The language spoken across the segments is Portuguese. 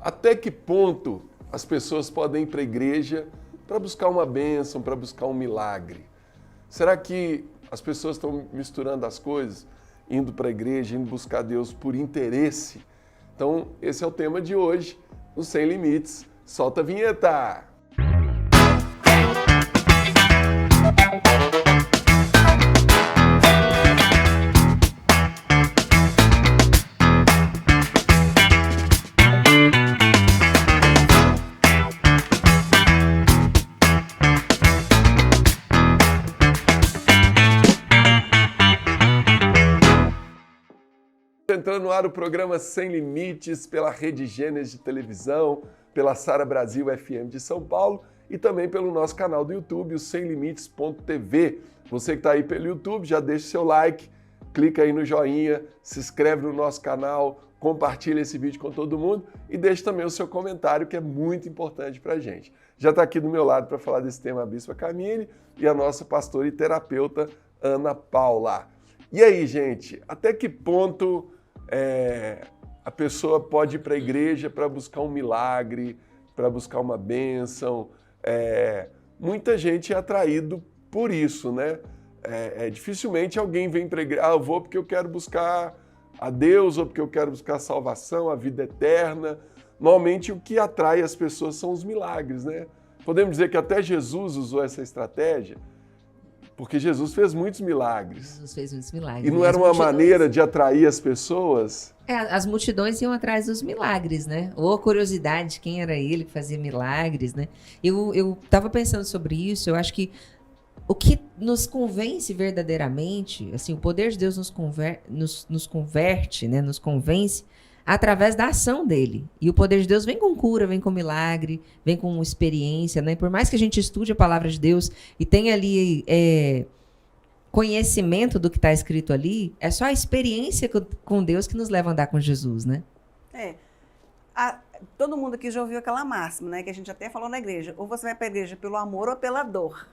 Até que ponto as pessoas podem ir para a igreja para buscar uma bênção, para buscar um milagre? Será que as pessoas estão misturando as coisas, indo para a igreja, indo buscar Deus por interesse? Então, esse é o tema de hoje, no Sem Limites. Solta a vinheta! Entrando no ar o programa Sem Limites pela Rede Gênesis de televisão, pela Sara Brasil FM de São Paulo e também pelo nosso canal do YouTube, o semlimites.tv. Você que está aí pelo YouTube, já deixa seu like, clica aí no joinha, se inscreve no nosso canal, compartilha esse vídeo com todo mundo e deixa também o seu comentário, que é muito importante para a gente. Já está aqui do meu lado para falar desse tema a Bispa Camille e a nossa pastora e terapeuta Ana Paula. E aí, gente, até que ponto a pessoa pode ir para a igreja para buscar um milagre, para buscar uma bênção? Muita gente é atraído por isso, né? Dificilmente alguém vem para a igreja, eu vou porque eu quero buscar a Deus ou porque eu quero buscar a salvação, a vida eterna. Normalmente o que atrai as pessoas são os milagres, né? Podemos dizer que até Jesus usou essa estratégia, porque Jesus fez muitos milagres. Jesus fez muitos milagres. E não era uma maneira de atrair as pessoas? As multidões iam atrás dos milagres, né? Ou a curiosidade, quem era ele que fazia milagres, né? Eu estava pensando sobre isso, eu acho que o que nos convence verdadeiramente, assim, o poder de Deus nos converte, né? Nos convence através da ação dele. E o poder de Deus vem com cura, vem com milagre, vem com experiência, né? Por mais que a gente estude a palavra de Deus e tenha ali conhecimento do que está escrito ali, é só a experiência com Deus que nos leva a andar com Jesus, né? Todo mundo aqui já ouviu aquela máxima, né? Que a gente até falou na igreja. Ou você vai para a igreja pelo amor ou pela dor.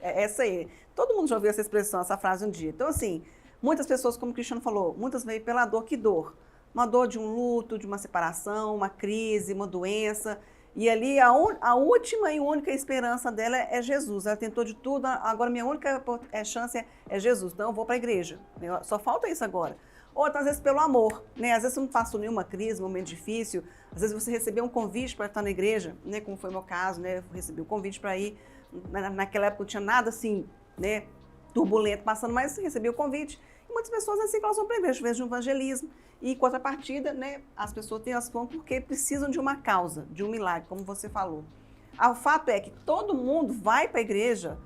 É essa aí. Todo mundo já ouviu essa expressão, essa frase um dia. Então, assim, muitas pessoas, como o Cristiano falou, muitas veem pela dor. Que dor? Uma dor de um luto, de uma separação, uma crise, uma doença. E ali a última e única esperança dela é Jesus. Ela tentou de tudo, agora minha única chance é Jesus. Então eu vou para a igreja. Só falta isso agora. Ou às vezes pelo amor, né? Às vezes você não passou nenhuma crise, um momento difícil. Às vezes você recebeu um convite para estar na igreja, né? Como foi o meu caso, né? Eu recebi um convite para ir. Naquela época não tinha nada assim, né? Turbulento passando, mas recebi o convite. E muitas pessoas assim que elas vão para a igreja, às vezes de um evangelismo. E, em contrapartida, né, as pessoas têm as vão porque precisam de uma causa, de um milagre, como você falou. O fato é que todo mundo vai para a igreja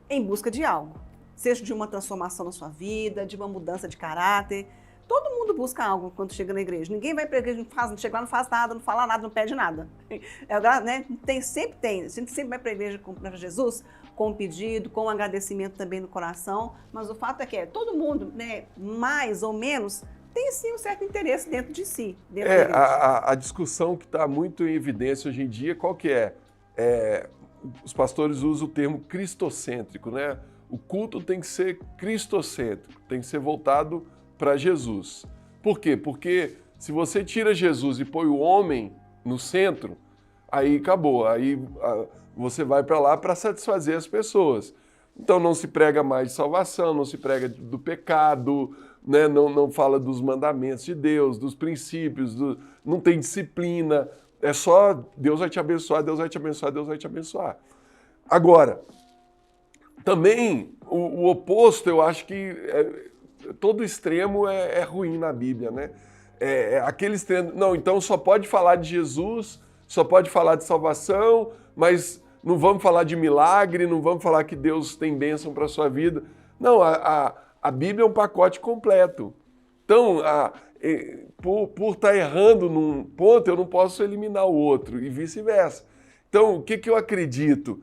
em busca de algo. Seja de uma transformação na sua vida, de uma mudança de caráter. Todo mundo busca algo quando chega na igreja. Ninguém vai para a igreja, chega lá, não faz nada, não fala nada, não pede nada. Né? A gente sempre vai para a igreja para Jesus com um pedido, com um agradecimento também no coração. Mas o fato é que todo mundo, né, mais ou menos, tem sim um certo interesse dentro de si. A discussão que está muito em evidência hoje em dia, qual que é? Os pastores usam o termo cristocêntrico, né? O culto tem que ser cristocêntrico, tem que ser voltado para Jesus. Por quê? Porque se você tira Jesus e põe o homem no centro, aí acabou, aí você vai para lá para satisfazer as pessoas. Então não se prega mais de salvação, não se prega do pecado, né? Não fala dos mandamentos de Deus, dos princípios, não tem disciplina, é só Deus vai te abençoar, Deus vai te abençoar, Deus vai te abençoar. Agora, também o oposto, eu acho que todo extremo é ruim na Bíblia, né? Aquele extremo, não, então só pode falar de Jesus, só pode falar de salvação, mas não vamos falar de milagre, não vamos falar que Deus tem bênção para a sua vida. Não, a Bíblia é um pacote completo. Então, por estar errando num ponto, eu não posso eliminar o outro e vice-versa. Então, o que eu acredito?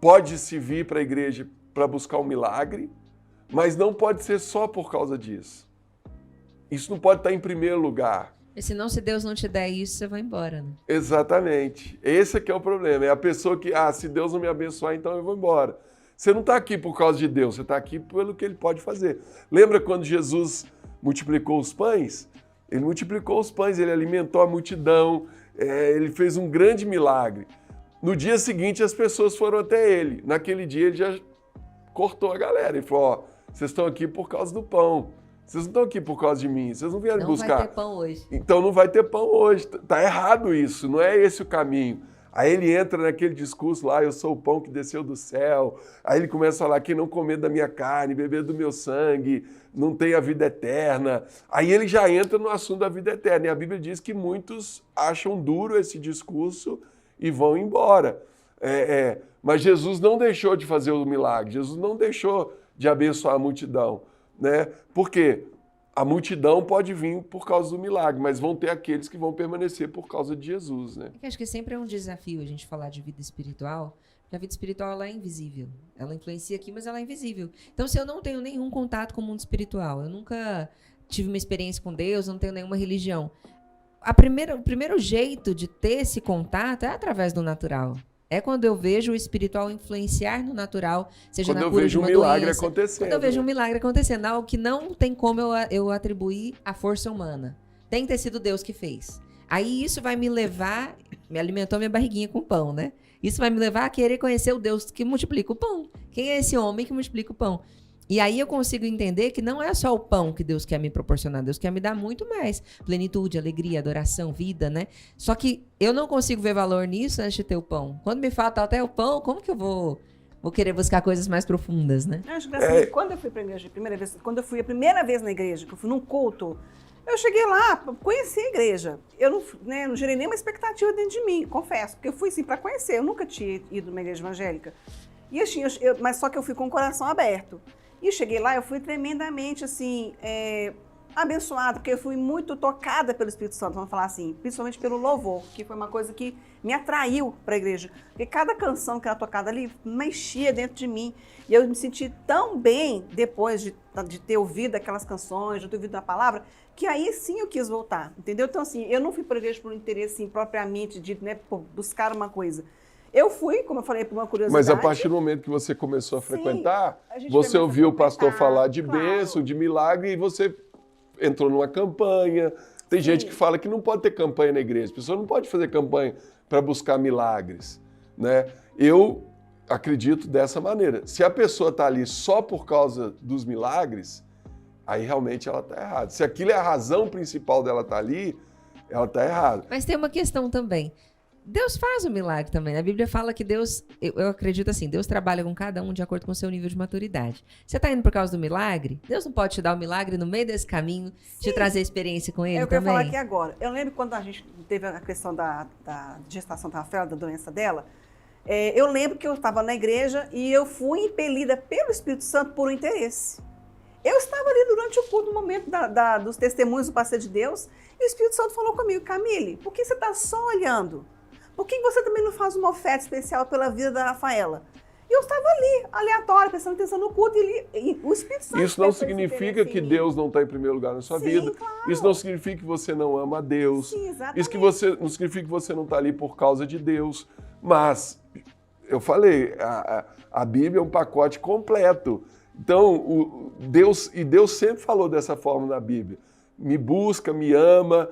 Pode-se vir para a igreja para buscar um milagre, mas não pode ser só por causa disso. Isso não pode estar em primeiro lugar. E senão, se Deus não te der isso, você vai embora, né? Exatamente. Esse aqui é o problema. É a pessoa que, se Deus não me abençoar, então eu vou embora. Você não está aqui por causa de Deus, você está aqui pelo que Ele pode fazer. Lembra quando Jesus multiplicou os pães? Ele multiplicou os pães, ele alimentou a multidão, ele fez um grande milagre. No dia seguinte, as pessoas foram até ele. Naquele dia, ele já cortou a galera. Ele falou, ó, vocês estão aqui por causa do pão. Vocês não estão aqui por causa de mim. Vocês não vieram buscar. Não vai ter pão hoje. Então não vai ter pão hoje. Tá errado isso. Não é esse o caminho. Aí ele entra naquele discurso lá, eu sou o pão que desceu do céu. Aí ele começa a falar, quem não comer da minha carne, beber do meu sangue, não tem a vida eterna. Aí ele já entra no assunto da vida eterna. E a Bíblia diz que muitos acham duro esse discurso e vão embora. Mas Jesus não deixou de fazer o milagre. Jesus não deixou de abençoar a multidão. Né? Por quê? A multidão pode vir por causa do milagre, mas vão ter aqueles que vão permanecer por causa de Jesus, né? Acho que sempre é um desafio a gente falar de vida espiritual, porque a vida espiritual ela é invisível. Ela influencia aqui, mas ela é invisível. Então, se eu não tenho nenhum contato com o mundo espiritual, eu nunca tive uma experiência com Deus, não tenho nenhuma religião, o primeiro jeito de ter esse contato é através do natural. É quando eu vejo o espiritual influenciar no natural, seja na cura de uma doença. Quando eu vejo um milagre acontecendo. Quando eu vejo um milagre acontecendo, algo que não tem como eu atribuir à força humana. Tem que ter sido Deus que fez. Aí isso vai me levar, me alimentou minha barriguinha com pão, né? Isso vai me levar a querer conhecer o Deus que multiplica o pão. Quem é esse homem que multiplica o pão? E aí eu consigo entender que não é só o pão que Deus quer me proporcionar, Deus quer me dar muito mais. Plenitude, alegria, adoração, vida, né? Só que eu não consigo ver valor nisso antes de ter o pão. Quando me falta até o pão, como que eu vou querer buscar coisas mais profundas, né? Eu acho que assim, quando eu fui pra igreja quando eu fui a primeira vez na igreja, que eu fui num culto, eu cheguei lá, conheci a igreja. Eu não gerei nenhuma expectativa dentro de mim, confesso, porque eu fui assim pra conhecer. Eu nunca tinha ido numa igreja evangélica. E assim, mas só que eu fui com o coração aberto. E cheguei lá, eu fui tremendamente, assim, abençoada, porque eu fui muito tocada pelo Espírito Santo, vamos falar assim, principalmente pelo louvor, que foi uma coisa que me atraiu para a igreja. Porque cada canção que era tocada ali mexia dentro de mim. E eu me senti tão bem depois de ter ouvido aquelas canções, de ter ouvido a palavra, que aí sim eu quis voltar, entendeu? Então, assim, eu não fui para a igreja por um interesse assim, propriamente de buscar uma coisa. Eu fui, como eu falei, por uma curiosidade. Mas a partir do momento que você começou a frequentar, você ouviu o pastor falar de bênção, de milagre, e você entrou numa campanha. Tem gente que fala que não pode ter campanha na igreja. A pessoa não pode fazer campanha para buscar milagres, né? Eu acredito dessa maneira. Se a pessoa está ali só por causa dos milagres, aí realmente ela está errada. Se aquilo é a razão principal dela estar ali, ela está errada. Mas tem uma questão também. Deus faz o milagre também. A Bíblia fala que Deus, eu acredito assim, Deus trabalha com cada um de acordo com o seu nível de maturidade. Você está indo por causa do milagre? Deus não pode te dar o milagre no meio desse caminho, te trazer experiência com ele também? Eu quero falar aqui agora. Eu lembro quando a gente teve a questão da gestação da Rafaela, da doença dela, eu lembro que eu estava na igreja e eu fui impelida pelo Espírito Santo por um interesse. Eu estava ali durante o culto, no momento dos testemunhos do parceiro de Deus, e o Espírito Santo falou comigo, Camille, por que você está só olhando? Por que você também não faz uma oferta especial pela vida da Rafaela? E eu estava ali, aleatório, prestando atenção no culto, e o Espírito Santo... Isso não significa que Deus não está em primeiro lugar na sua vida. Claro. Isso não significa que você não ama a Deus. Sim, exatamente. Isso não significa que você não está ali por causa de Deus. Mas, eu falei, a Bíblia é um pacote completo. Então, Deus sempre falou dessa forma na Bíblia. Me busca, me ama...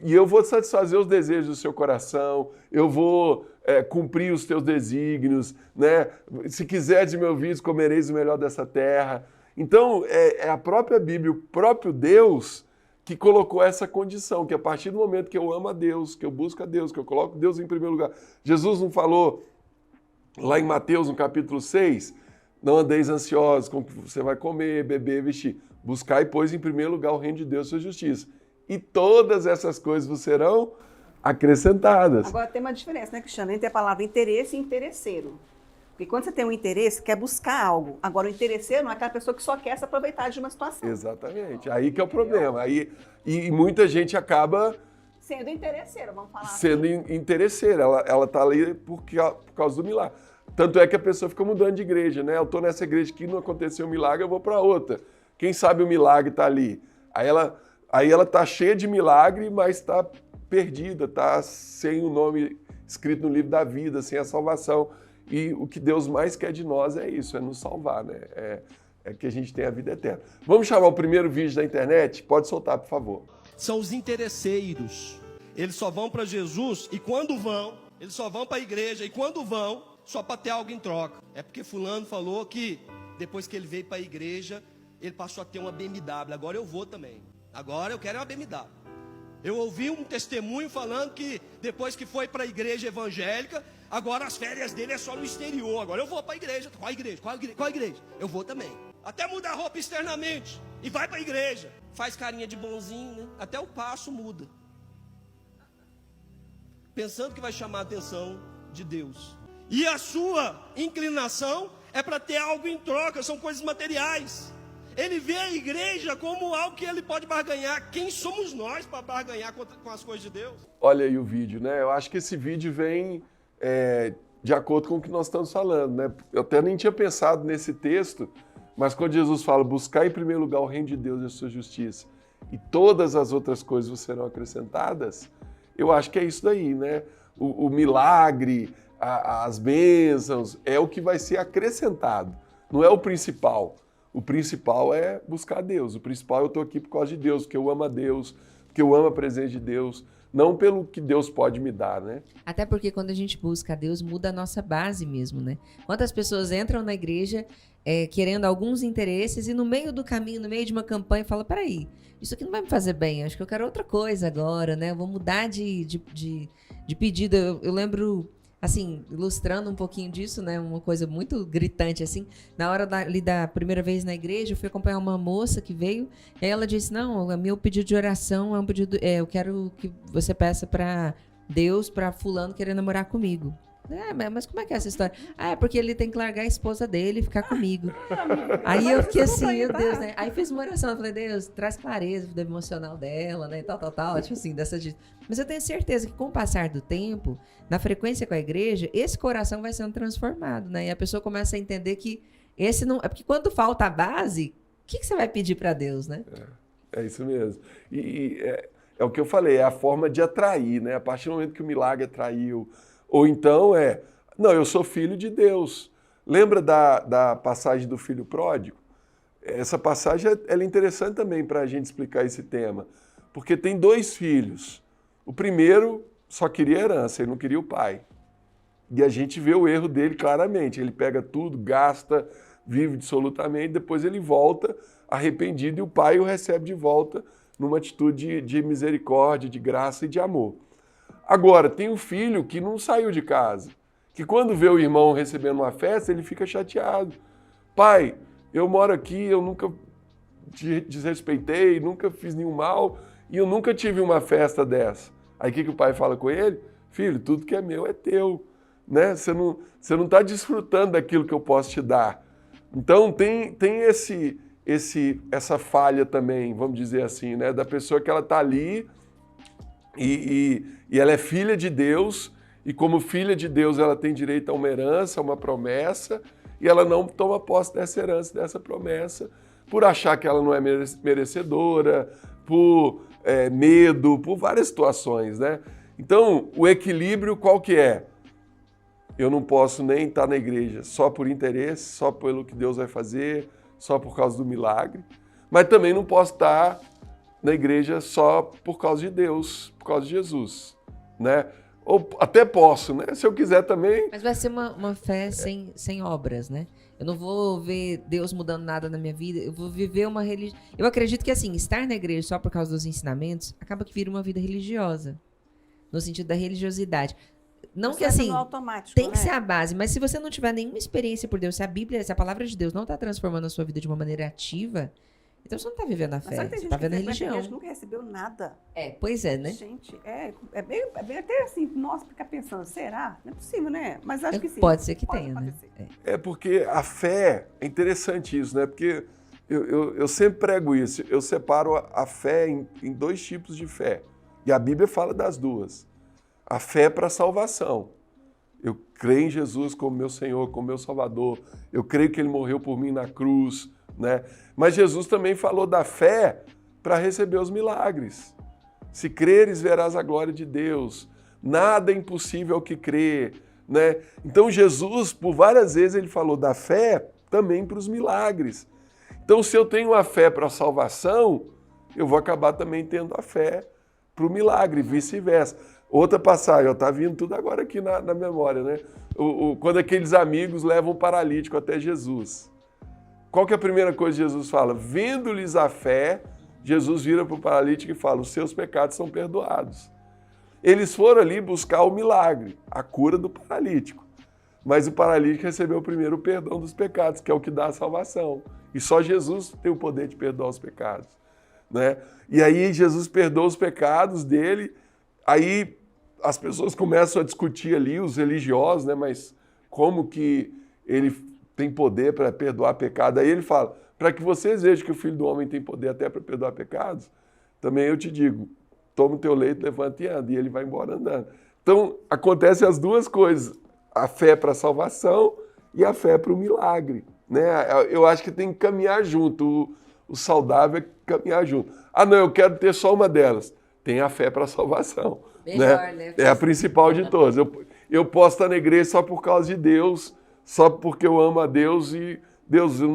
E eu vou satisfazer os desejos do seu coração, eu vou cumprir os teus desígnios, né? Se quiseres me ouvir, comereis o melhor dessa terra. Então, é a própria Bíblia, o próprio Deus que colocou essa condição, que a partir do momento que eu amo a Deus, que eu busco a Deus, que eu coloco Deus em primeiro lugar. Jesus não falou lá em Mateus, no capítulo 6, não andeis ansiosos com o que você vai comer, beber, vestir. Buscai, pois, em primeiro lugar o reino de Deus e sua justiça. E todas essas coisas vos serão acrescentadas. Agora tem uma diferença, né, Cristiano, entre a palavra interesse e interesseiro. Porque quando você tem um interesse, quer buscar algo. Agora, o interesseiro não é aquela pessoa que só quer se aproveitar de uma situação. Exatamente. Aí que é o problema. E muita gente acaba... Sendo interesseiro, vamos falar sendo assim. Interesseira. Ela está ali por causa do milagre. Tanto é que a pessoa fica mudando de igreja, né? Eu estou nessa igreja que não aconteceu um milagre, eu vou para outra. Quem sabe o milagre está ali. Aí ela está cheia de milagre, mas está perdida, está sem o nome escrito no livro da vida, sem a salvação. E o que Deus mais quer de nós é isso, é nos salvar, né? É que a gente tenha a vida eterna. Vamos chamar o primeiro vídeo da internet? Pode soltar, por favor. são os interesseiros. Eles só vão para Jesus e quando vão, eles só vão para a igreja e quando vão, só para ter algo em troca. É porque fulano falou que depois que ele veio para a igreja, ele passou a ter uma BMW. Agora eu vou também. Agora eu quero uma BMW. Eu ouvi um testemunho falando que depois que foi para a igreja evangélica, agora as férias dele é só no exterior. Agora eu vou para a igreja. Qual igreja? Qual igreja? Eu vou também. Até mudar a roupa externamente e vai para a igreja. Faz carinha de bonzinho, né? Até o passo muda. Pensando que vai chamar a atenção de Deus. E a sua inclinação é para ter algo em troca, são coisas materiais. Ele vê a igreja como algo que ele pode barganhar. Quem somos nós para barganhar com as coisas de Deus? Olha aí o vídeo, né? Eu acho que esse vídeo vem de acordo com o que nós estamos falando, né? Eu até nem tinha pensado nesse texto, mas quando Jesus fala, buscar em primeiro lugar o reino de Deus e a sua justiça, e todas as outras coisas serão acrescentadas, eu acho que é isso daí, né? O milagre, as bênçãos, é o que vai ser acrescentado, não é o principal. O principal é buscar Deus, o principal eu estou aqui por causa de Deus, porque eu amo a Deus, porque eu amo a presença de Deus, não pelo que Deus pode me dar, né? Até porque quando a gente busca a Deus, muda a nossa base mesmo, né? Quantas pessoas entram na igreja querendo alguns interesses e no meio do caminho, no meio de uma campanha, fala, peraí, isso aqui não vai me fazer bem, acho que eu quero outra coisa agora, né? Eu vou mudar de pedido. Eu lembro, assim, ilustrando um pouquinho disso, né? Uma coisa muito gritante, assim. Na hora da primeira vez na igreja, eu fui acompanhar uma moça que veio, e aí ela disse, não, o meu pedido de oração é um pedido, eu quero que você peça para Deus, para fulano querer namorar comigo. Mas como é que é essa história? É porque ele tem que largar a esposa dele e ficar comigo. Aí eu fiquei assim, meu Deus, né? Aí fiz uma oração, eu falei, Deus, traz clareza do emocional dela, né? Tal, tipo assim, Mas eu tenho certeza que com o passar do tempo, na frequência com a igreja, esse coração vai sendo transformado, né? E a pessoa começa a entender que esse não... É porque quando falta a base, o que você vai pedir para Deus, né? É isso mesmo. E é o que eu falei, é a forma de atrair, né? A partir do momento que o milagre atraiu, ou então não, eu sou filho de Deus. Lembra da passagem do filho pródigo? Essa passagem ela é interessante também para a gente explicar esse tema, porque tem dois filhos. O primeiro só queria herança, ele não queria o pai. E a gente vê o erro dele claramente. Ele pega tudo, gasta, vive dissolutamente, depois ele volta arrependido e o pai o recebe de volta numa atitude de misericórdia, de graça e de amor. Agora, tem um filho que não saiu de casa, que quando vê o irmão recebendo uma festa, ele fica chateado. Pai, eu moro aqui, eu nunca te desrespeitei, nunca fiz nenhum mal e eu nunca tive uma festa dessa. Aí o que o pai fala com ele? Filho, tudo que é meu é teu, né? Você não está desfrutando daquilo que eu posso te dar. Então tem essa falha também, vamos dizer assim, né? Da pessoa que ela está ali e ela é filha de Deus, e como filha de Deus ela tem direito a uma herança, a uma promessa, e ela não toma posse dessa herança, dessa promessa, por achar que ela não é merecedora, por medo, por várias situações, né? Então, o equilíbrio qual que é? Eu não posso nem estar na igreja só por interesse, só pelo que Deus vai fazer, só por causa do milagre, mas também não posso estar na igreja só por causa de Deus, por causa de Jesus, né? Ou até posso, né? Se eu quiser também. Mas vai ser uma fé sem obras, né? Eu não vou ver Deus mudando nada na minha vida, eu vou viver uma religião. Eu acredito que, assim, estar na igreja só por causa dos ensinamentos acaba que vira uma vida religiosa, no sentido da religiosidade. Não que, assim, tem que ser a base, mas se você não tiver nenhuma experiência por Deus, se a Bíblia, se a palavra de Deus não está transformando a sua vida de uma maneira ativa, então você não está vivendo a fé, você está vivendo a religião. A gente nunca recebeu nada. Pois é, né? Gente, é bem até assim, nossa, ficar pensando, será? Não é possível, né? Mas acho que sim. Pode ser que tenha, né? É porque a fé, é interessante isso, né? Porque eu sempre prego isso, eu separo a fé em dois tipos de fé, e a Bíblia fala das duas. A fé para a salvação. Eu creio em Jesus como meu Senhor, como meu Salvador, eu creio que Ele morreu por mim na cruz, né? Mas Jesus também falou da fé para receber os milagres. Se creres, verás a glória de Deus. Nada é impossível ao que crê, né? Então Jesus, por várias vezes, ele falou da fé também para os milagres. Então, se eu tenho a fé para a salvação, eu vou acabar também tendo a fé para o milagre, vice-versa. Outra passagem, está vindo tudo agora aqui na memória, né? Quando aqueles amigos levam o paralítico até Jesus. Qual que é a primeira coisa que Jesus fala? Vendo-lhes a fé, Jesus vira para o paralítico e fala, os seus pecados são perdoados. Eles foram ali buscar o milagre, a cura do paralítico. Mas o paralítico recebeu primeiro o perdão dos pecados, que é o que dá a salvação. E só Jesus tem o poder de perdoar os pecados, né? E aí Jesus perdoa os pecados dele, aí as pessoas começam a discutir ali, os religiosos, né? Mas como que ele tem poder para perdoar pecado? Aí ele fala, para que vocês vejam que o Filho do Homem tem poder até para perdoar pecados, também eu te digo, toma o teu leito, levanta e anda. E ele vai embora andando. Então, acontecem as duas coisas, a fé para a salvação e a fé para o milagre, né? Eu acho que tem que caminhar junto, o saudável é caminhar junto. Ah, não, eu quero ter só uma delas. Tem a fé para a salvação. Melhor, né? É a principal de todas. Eu posso estar na igreja só por causa de Deus, só porque eu amo a Deus e Deus, eu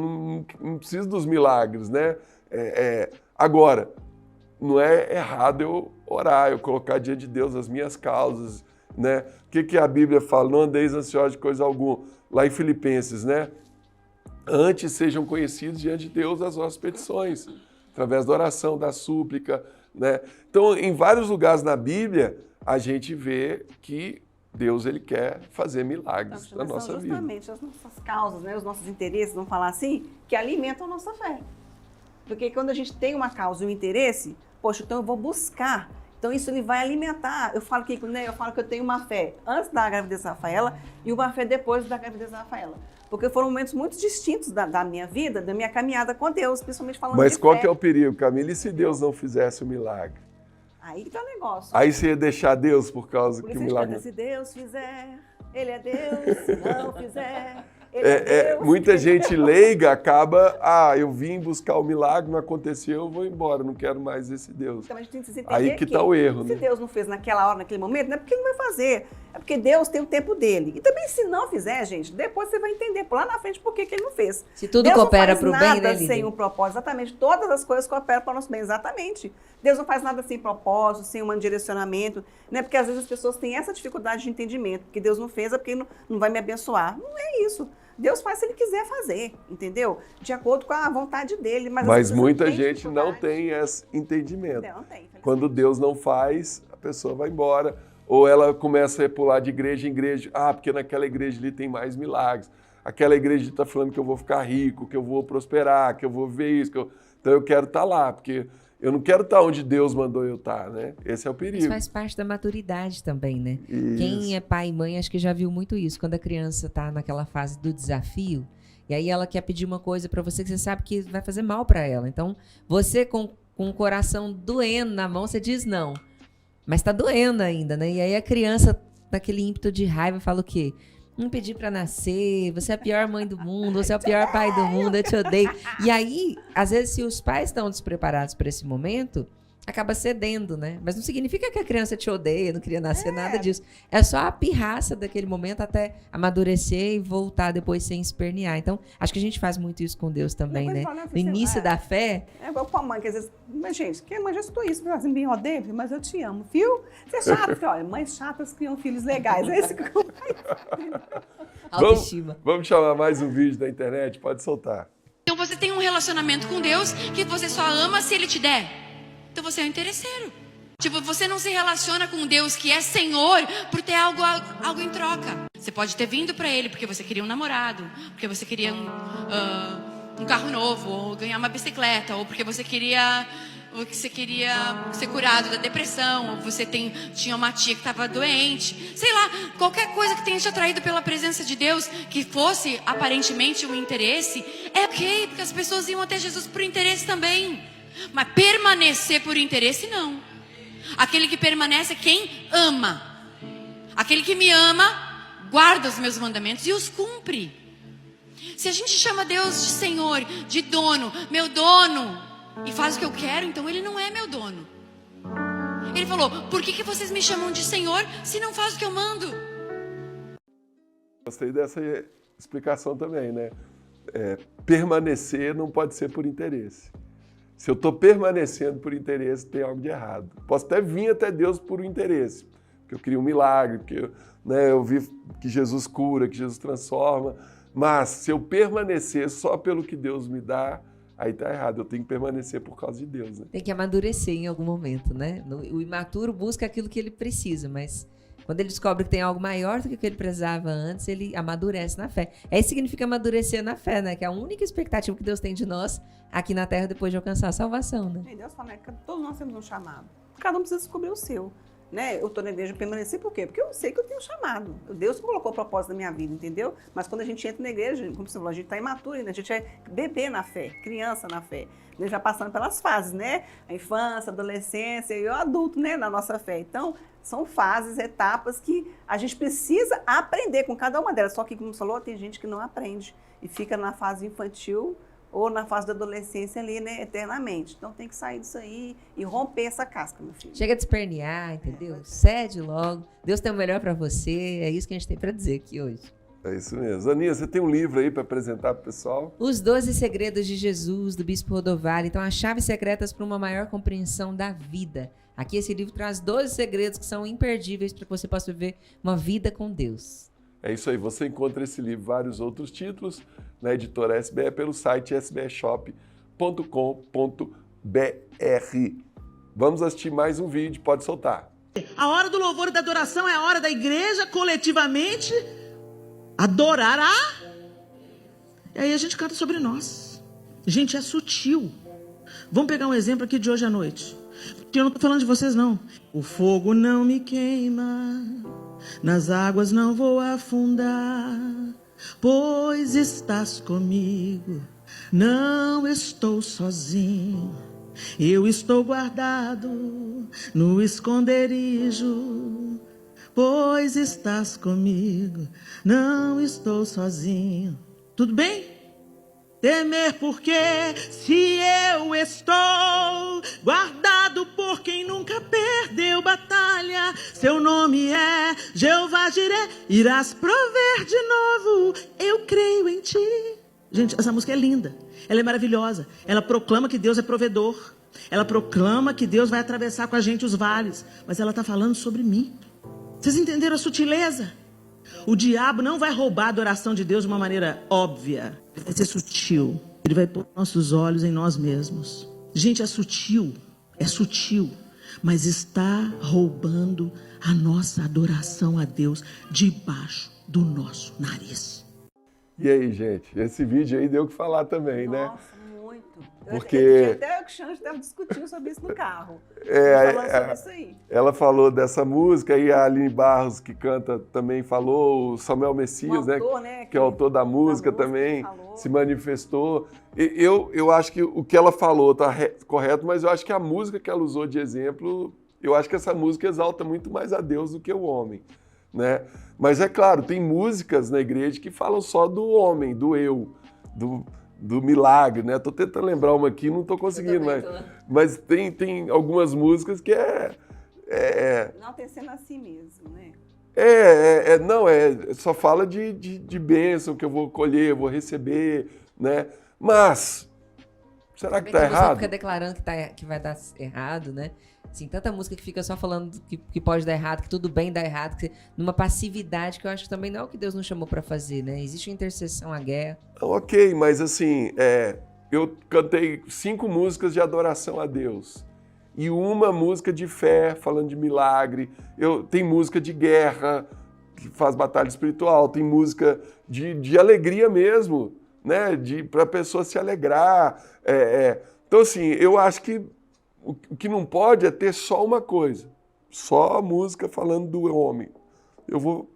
não preciso dos milagres, né? Agora, não é errado eu orar, eu colocar diante de Deus as minhas causas, né? O que a Bíblia fala? Não andeis ansiosos de coisa alguma. Lá em Filipenses, né? Antes sejam conhecidos diante de Deus as vossas petições, através da oração, da súplica, né? Então, em vários lugares na Bíblia, a gente vê que Deus ele quer fazer milagres na nossa vida. Justamente as nossas causas, né? Os nossos interesses, vamos falar assim, que alimentam a nossa fé. Porque quando a gente tem uma causa e um interesse, poxa, então eu vou buscar. Então isso ele vai alimentar. Eu falo que eu tenho uma fé antes da gravidez da Rafaela e uma fé depois da gravidez da Rafaela. Porque foram momentos muito distintos da minha vida, da minha caminhada com Deus, principalmente falando de fé. Mas qual que é o perigo, Camila? E se Deus não fizesse o milagre? Aí que tá o negócio. Aí você ia deixar Deus por causa que o milagre... Se Deus fizer, Ele é Deus. Se não fizer, Ele é Deus. Muita gente leiga acaba, eu vim buscar o milagre, não aconteceu, eu vou embora, não quero mais esse Deus. Então a gente tem que entender aí que tá o erro, se né? Deus não fez naquela hora, naquele momento, não é porque Ele não vai fazer. É porque Deus tem o tempo dele. E também se não fizer, gente, depois você vai entender por lá na frente por que Ele não fez. Se tudo Deus coopera para o bem, né, Deus não faz nada Lídia? sem um propósito, exatamente. Todas as coisas cooperam para o nosso bem, exatamente. Deus não faz nada sem propósito, sem um direcionamento, né? Porque às vezes as pessoas têm essa dificuldade de entendimento, que Deus não fez é porque Ele não vai me abençoar. Não é isso. Deus faz se Ele quiser fazer, entendeu? De acordo com a vontade dele. Mas muita gente não tem esse entendimento. Não tem, quando Deus não faz, a pessoa vai embora. Ou ela começa a pular de igreja em igreja. Porque naquela igreja ali tem mais milagres. Aquela igreja está falando que eu vou ficar rico, que eu vou prosperar, que eu vou ver isso. Então eu quero estar lá, porque eu não quero estar onde Deus mandou eu estar, né? Esse é o perigo. Isso faz parte da maturidade também, né? Isso. Quem é pai e mãe, acho que já viu muito isso. Quando a criança está naquela fase do desafio, e aí ela quer pedir uma coisa para você que você sabe que vai fazer mal para ela. Então, você com o coração doendo na mão, você diz não. Mas está doendo ainda, né? E aí a criança, naquele ímpeto de raiva, fala o quê? Não pedi para nascer, você é a pior mãe do mundo, você é o pior pai do mundo, eu te odeio. E aí, às vezes, se os pais estão despreparados para esse momento, acaba cedendo, né? Mas não significa que a criança te odeia, não queria nascer, nada disso. É só a pirraça daquele momento até amadurecer e voltar depois sem espernear. Então, acho que a gente faz muito isso com Deus também, né? No início da fé... É igual com a mãe, que às vezes... Mas, gente, que a mãe já escutou isso, assim, me odeia, mas eu te amo, viu? Você é chato, filho. Olha, mães chatas criam filhos legais. É isso que eu... Autoestima. Vamos chamar mais um vídeo da internet? Pode soltar. Então você tem um relacionamento com Deus que você só ama se Ele te der. Então você é um interesseiro. Tipo, você não se relaciona com Deus que é Senhor por ter algo em troca. Você pode ter vindo para Ele porque você queria um namorado, porque você queria um carro novo, ou ganhar uma bicicleta, ou porque você queria ser curado da depressão, ou você tinha uma tia que estava doente, sei lá, qualquer coisa que tenha te atraído pela presença de Deus, que fosse aparentemente um interesse, é ok, porque as pessoas iam até Jesus por interesse também. Mas permanecer por interesse, não. Aquele que permanece é quem ama. Aquele que me ama, guarda os meus mandamentos e os cumpre. Se a gente chama Deus de Senhor, de dono, meu dono, e faz o que eu quero, então Ele não é meu dono. Ele falou, por que vocês me chamam de Senhor se não faz o que eu mando? Gostei dessa explicação também, né? Permanecer não pode ser por interesse. Se eu estou permanecendo por interesse, tem algo de errado. Posso até vir até Deus por um interesse, porque eu queria um milagre, porque eu vi que Jesus cura, que Jesus transforma, mas se eu permanecer só pelo que Deus me dá, aí tá errado. Eu tenho que permanecer por causa de Deus, né? Tem que amadurecer em algum momento, né? O imaturo busca aquilo que ele precisa, mas quando ele descobre que tem algo maior do que o que ele precisava antes, ele amadurece na fé. Isso significa amadurecer na fé, né? Que é a única expectativa que Deus tem de nós aqui na Terra depois de alcançar a salvação, né? E Deus fala, né, que todos nós temos um chamado. Cada um precisa descobrir o seu. Né? Eu estou na igreja permanecer por quê? Porque eu sei que eu tenho um chamado. Deus colocou o propósito da minha vida, entendeu? Mas quando a gente entra na igreja, como você falou, a gente está imaturo ainda, a gente é bebê na fé, criança na fé. A gente vai passando pelas fases, né? A infância, a adolescência e o adulto, né? Na nossa fé. Então, são fases, etapas que a gente precisa aprender com cada uma delas. Só que, como você falou, tem gente que não aprende e fica na fase infantil ou na fase da adolescência ali, né, eternamente. Então tem que sair disso aí e romper essa casca, meu filho. Chega de espernear, entendeu? Cede logo. Deus tem o melhor para você. É isso que a gente tem para dizer aqui hoje. É isso mesmo. Aninha, você tem um livro aí para apresentar para o pessoal? Os 12 Segredos de Jesus, do Bispo Rodovalho. Então, as chaves secretas para uma maior compreensão da vida. Aqui esse livro traz 12 segredos que são imperdíveis para que você possa viver uma vida com Deus. É isso aí, você encontra esse livro e vários outros títulos na editora SBE pelo site sbeshop.com.br. Vamos assistir mais um vídeo, pode soltar. A hora do louvor e da adoração é a hora da igreja coletivamente adorar a... E aí a gente canta sobre nós. Gente, é sutil. Vamos pegar um exemplo aqui de hoje à noite. Eu não estou falando de vocês, não. O fogo não me queima, nas águas não vou afundar, pois estás comigo, não estou sozinho. Eu estou guardado no esconderijo, pois estás comigo, não estou sozinho. Tudo bem? Temer porque se eu estou guardado por quem nunca perdeu batalha, seu nome é Jeová Jireh, irás prover de novo, eu creio em ti. Gente, essa música é linda, ela é maravilhosa, ela proclama que Deus é provedor, ela proclama que Deus vai atravessar com a gente os vales, mas ela está falando sobre mim. Vocês entenderam a sutileza? O diabo não vai roubar a adoração de Deus de uma maneira óbvia. Vai ser sutil. Ele vai pôr nossos olhos em nós mesmos. Gente, é sutil, mas está roubando a nossa adoração a Deus debaixo do nosso nariz. E aí, gente, esse vídeo aí deu o que falar também, né? Nossa, muito. Porque... Até o Xande estava discutindo sobre isso no carro. Falando sobre isso aí. Ela falou dessa música e a Aline Barros, que canta, também falou, o Samuel Messias, autor, que é o autor da música também, falou. se manifestou. Eu acho que o que ela falou está correto, mas eu acho que a música que ela usou de exemplo, eu acho que essa música exalta muito mais a Deus do que o homem, né? Mas é claro, tem músicas na igreja que falam só do homem, do eu, do milagre, né? Tô tentando lembrar uma aqui, não tô conseguindo, mas tem algumas músicas que Não tem sendo assim mesmo, né? Só fala de bênção que eu vou colher, eu vou receber, né? Mas, será que tá errado? Você fica declarando que vai dar errado, né? Assim, tanta música que fica só falando que pode dar errado, que tudo bem dar errado, numa passividade que eu acho que também não é o que Deus nos chamou para fazer, né? Existe uma intercessão à guerra. Ok, mas assim, eu cantei 5 músicas de adoração a Deus e uma música de fé, falando de milagre. Tem música de guerra, que faz batalha espiritual, tem música de alegria mesmo, né? Para a pessoa se alegrar. Então, assim, eu acho que o que não pode é ter só uma coisa, só a música falando do homem. Eu vou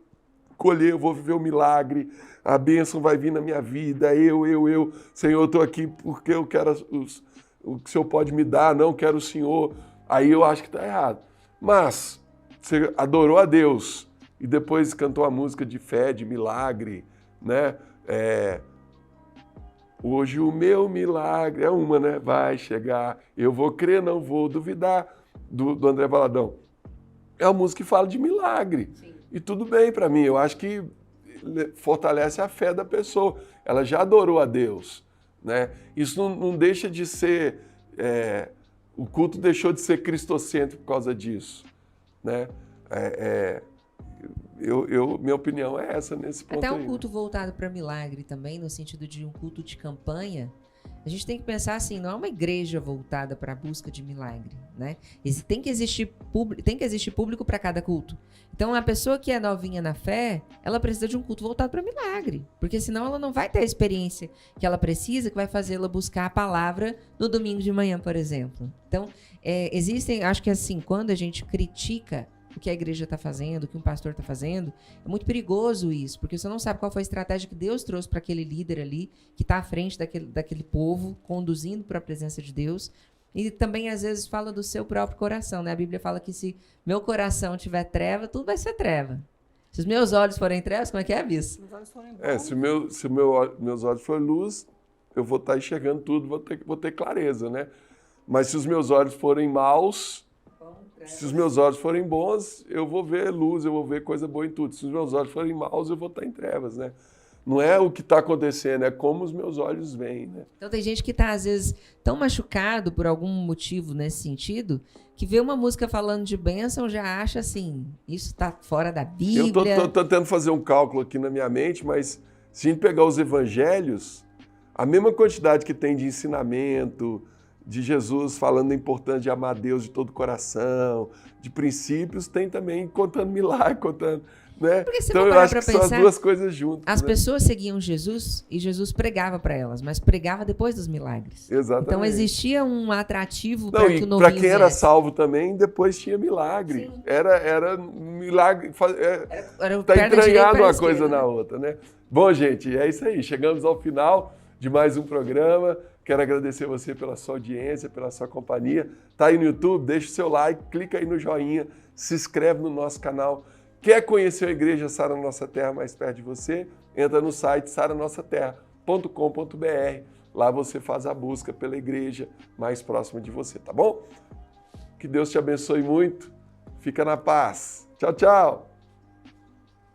colher, eu vou viver o milagre, a bênção vai vir na minha vida, eu. Senhor, eu estou aqui porque eu quero o que o Senhor pode me dar, não quero o Senhor. Aí eu acho que está errado. Mas você adorou a Deus e depois cantou a música de fé, de milagre, né? Hoje o meu milagre é uma, né? Vai chegar, eu vou crer, não vou duvidar, do André Valadão. É uma música que fala de milagre. Sim. E tudo bem para mim, eu acho que fortalece a fé da pessoa. Ela já adorou a Deus, né? Isso não deixa de ser o culto deixou de ser cristocêntrico por causa disso, né? Minha opinião é essa nesse ponto. Até um aí. culto voltado para milagre também, no sentido de um culto de campanha. A gente tem que pensar assim, não é uma igreja voltada para a busca de milagre, né? Tem que existir público para cada culto. Então, a pessoa que é novinha na fé, ela precisa de um culto voltado para milagre, porque senão ela não vai ter a experiência que ela precisa, que vai fazê-la buscar a palavra no domingo de manhã, por exemplo. Então, acho que assim, quando a gente critica o que a igreja está fazendo, o que um pastor está fazendo, é muito perigoso isso, porque você não sabe qual foi a estratégia que Deus trouxe para aquele líder ali, que está à frente daquele povo, conduzindo para a presença de Deus. E também, às vezes, fala do seu próprio coração, né? A Bíblia fala que se meu coração tiver treva, tudo vai ser treva. Se os meus olhos forem trevas, como é que é, Bis? Se Se meus olhos forem luz, eu vou estar enxergando tudo, vou ter clareza, né? Mas se os meus olhos forem maus, se os meus olhos forem bons, eu vou ver luz, eu vou ver coisa boa em tudo. Se os meus olhos forem maus, eu vou estar em trevas, né? Não é o que está acontecendo, é como os meus olhos veem, né? Então tem gente que está, às vezes, tão machucado por algum motivo nesse sentido, que vê uma música falando de bênção, já acha assim, isso está fora da Bíblia. Eu estou tentando fazer um cálculo aqui na minha mente, mas se a gente pegar os evangelhos, a mesma quantidade que tem de ensinamento, de Jesus falando da importância de amar Deus de todo o coração, de princípios, tem também contando milagre, contando, né? Porque se Então for eu parar acho pra que são as pensar, duas coisas juntas. As né? pessoas seguiam Jesus e Jesus pregava para elas, mas pregava depois dos milagres. Exatamente. Então existia um atrativo para que o Não, e novinho para quem era viesse. salvo também, depois tinha milagre. Sim. Era milagre. Era Tá perna direita, entranhado perna uma coisa esquerda, na outra, né? Bom, gente, é isso aí. Chegamos ao final de mais um programa. Quero agradecer você pela sua audiência, pela sua companhia. Tá aí no YouTube? Deixa o seu like, clica aí no joinha, se inscreve no nosso canal. Quer conhecer a Igreja Sara Nossa Terra mais perto de você? Entra no site saranossaterra.com.br. Lá você faz a busca pela igreja mais próxima de você, tá bom? Que Deus te abençoe muito. Fica na paz. Tchau, tchau.